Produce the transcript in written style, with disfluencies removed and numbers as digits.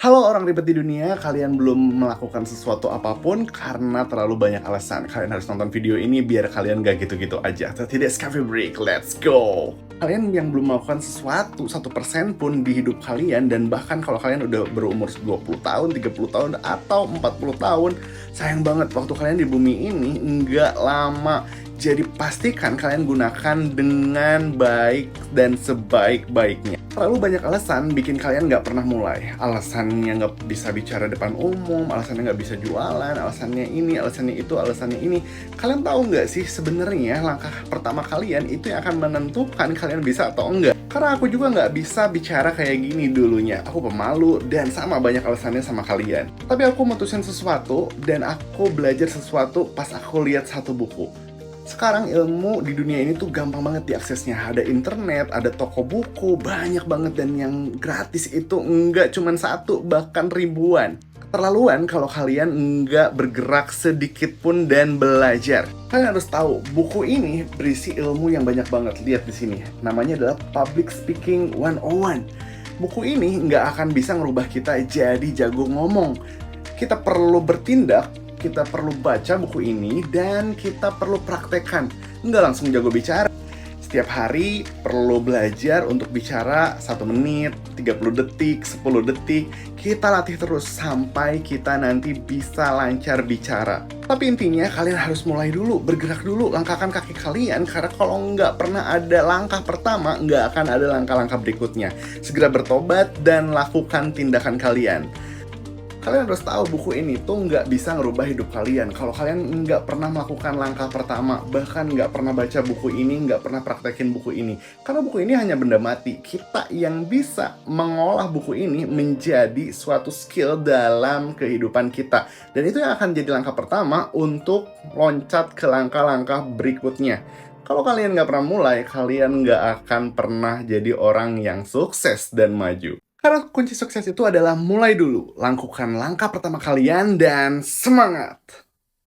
Halo orang ribet di dunia, kalian belum melakukan sesuatu apapun karena terlalu banyak alasan. Kalian harus nonton video ini biar kalian gak gitu-gitu aja. Tidak coffee break, let's go! Kalian yang belum melakukan sesuatu, 1% pun di hidup kalian, dan bahkan kalau kalian udah berumur 20 tahun, 30 tahun, atau 40 tahun, sayang banget waktu kalian di bumi ini nggak lama. Jadi pastikan kalian gunakan dengan baik dan sebaik-baiknya. Terlalu banyak alasan bikin kalian nggak pernah mulai. Alasannya nggak bisa bicara depan umum, alasannya nggak bisa jualan, alasannya ini, alasannya itu, alasannya ini. Kalian tahu nggak sih sebenarnya langkah pertama kalian itu yang akan menentukan kalian bisa atau enggak? Karena aku juga nggak bisa bicara kayak gini dulunya. Aku pemalu dan sama banyak alasannya sama kalian. Tapi aku mutusin sesuatu dan aku belajar sesuatu pas aku lihat satu buku. Sekarang ilmu di dunia ini tuh gampang banget diaksesnya. Ada internet, ada toko buku, banyak banget, dan yang gratis itu enggak cuman satu, bahkan ribuan. Keterlaluan kalau kalian enggak bergerak sedikit pun dan belajar. Kalian harus tahu, buku ini berisi ilmu yang banyak banget. Lihat di sini, namanya adalah Public Speaking 101. Buku ini nggak akan bisa ngerubah kita jadi jago ngomong. Kita perlu bertindak, kita perlu baca buku ini, dan kita perlu praktekkan. Nggak langsung jago bicara. Setiap hari perlu belajar untuk bicara 1 menit, 30 detik, 10 detik. Kita latih terus sampai kita nanti bisa lancar bicara. Tapi intinya kalian harus mulai dulu, bergerak dulu, langkahkan kaki kalian. Karena kalau nggak pernah ada langkah pertama, nggak akan ada langkah-langkah berikutnya. Segera bertobat dan lakukan tindakan kalian. Kalian harus tahu buku ini tuh nggak bisa ngerubah hidup kalian kalau kalian nggak pernah melakukan langkah pertama, bahkan nggak pernah baca buku ini, nggak pernah praktekin buku ini. Karena buku ini hanya benda mati. Kita yang bisa mengolah buku ini menjadi suatu skill dalam kehidupan kita. Dan itu yang akan jadi langkah pertama untuk loncat ke langkah-langkah berikutnya. Kalau kalian nggak pernah mulai, kalian nggak akan pernah jadi orang yang sukses dan maju. Karena kunci sukses itu adalah mulai dulu, lakukan langkah pertama kalian, dan semangat!